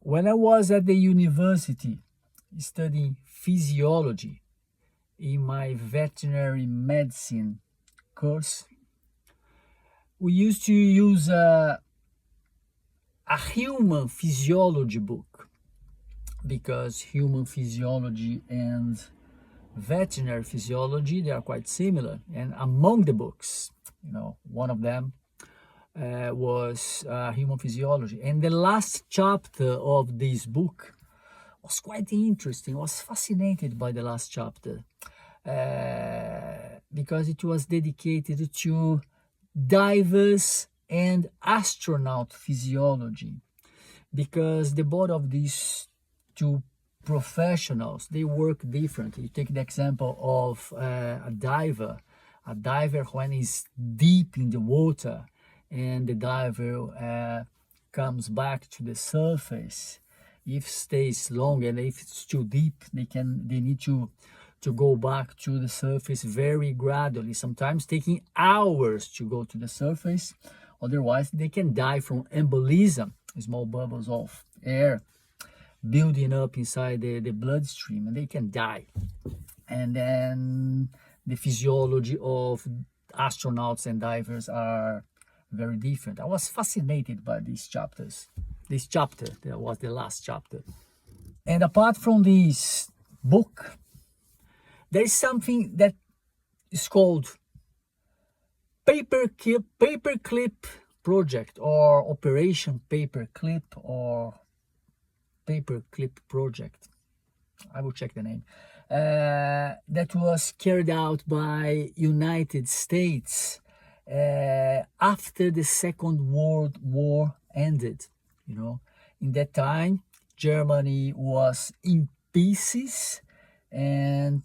When I was at the university studying physiology in my veterinary medicine course, we used to use a human physiology book, because human physiology and veterinary physiology, they are quite similar. And among the books, one of them was human physiology. And the last chapter of this book was quite interesting. I was fascinated by the last chapter because it was dedicated to divers and astronaut physiology, because the both of these two professionals, they work differently. You take the example of a diver when he's deep in the water and the diver comes back to the surface. If stays long and if it's too deep, they need to go back to the surface very gradually, sometimes taking hours to go to the surface. Otherwise, they can die from embolism, small bubbles of air building up inside the bloodstream, and they can die. And then the physiology of astronauts and divers are very different. I was fascinated by these chapters. This chapter, that was the last chapter. And apart from this book, there is something that is called Paperclip project, or Operation Paperclip, or Paperclip project. I will check the name. That was carried out by United States after the Second World War ended. In that time, Germany was in pieces, and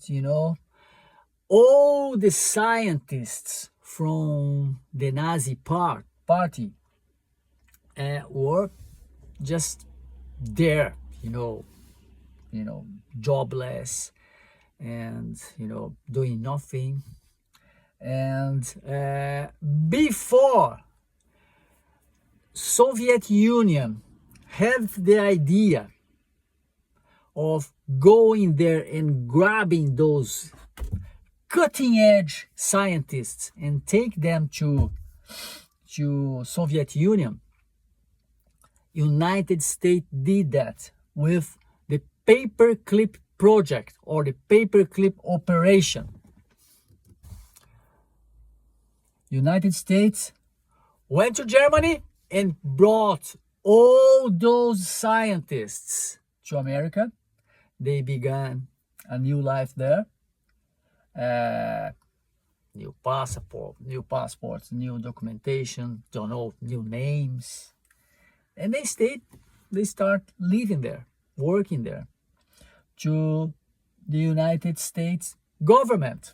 all the scientists from the Nazi party were just there, jobless and doing nothing. And before Soviet Union had the idea of going there and grabbing those cutting-edge scientists and take them to Soviet Union, United States did that with the Paperclip project, or the Paperclip operation. United States went to Germany and brought all those scientists to America. They began a new life there. New passports, new documentation, new names. And they start living there, working there, to the United States government.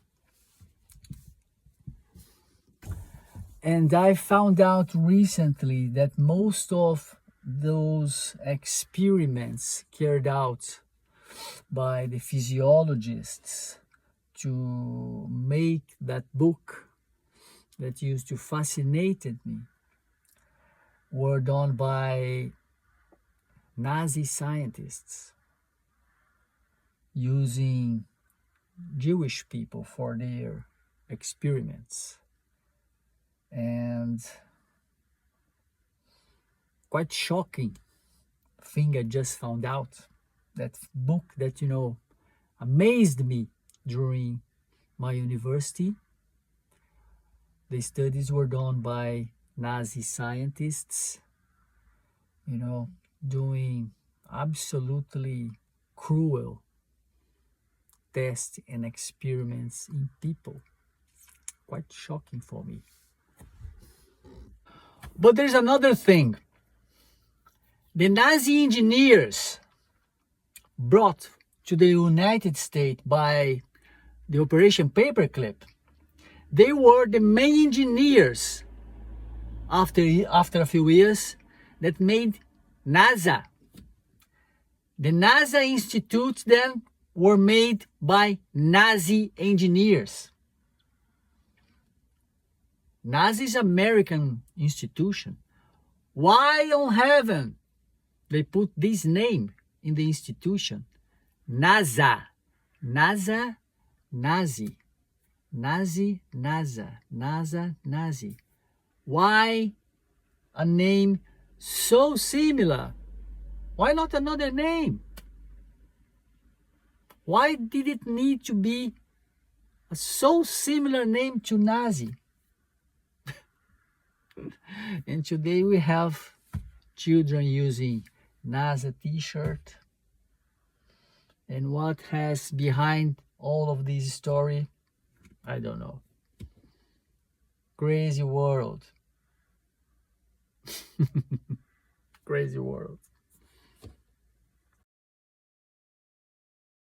And I found out recently that most of those experiments carried out by the physiologists to make that book that used to fascinate me were done by Nazi scientists using Jewish people for their experiments. And quite shocking thing I just found out. That book that amazed me during my university. The studies were done by Nazi scientists, doing absolutely cruel tests and experiments in people. Quite shocking for me. But there's another thing. The Nazi engineers brought to the United States by the Operation Paperclip, they were the main engineers after a few years that made NASA. The NASA institutes then were made by Nazi engineers. Nazi's American institution. Why on heaven They put this name in the institution. NASA. NASA, Nazi. Nazi, NASA. NASA, Nazi. Why a name so similar? Why not another name? Why did it need to be a so similar name to Nazi? And today we have children using NASA t-shirt. And what has behind all of this story? I don't know. Crazy world. Crazy world.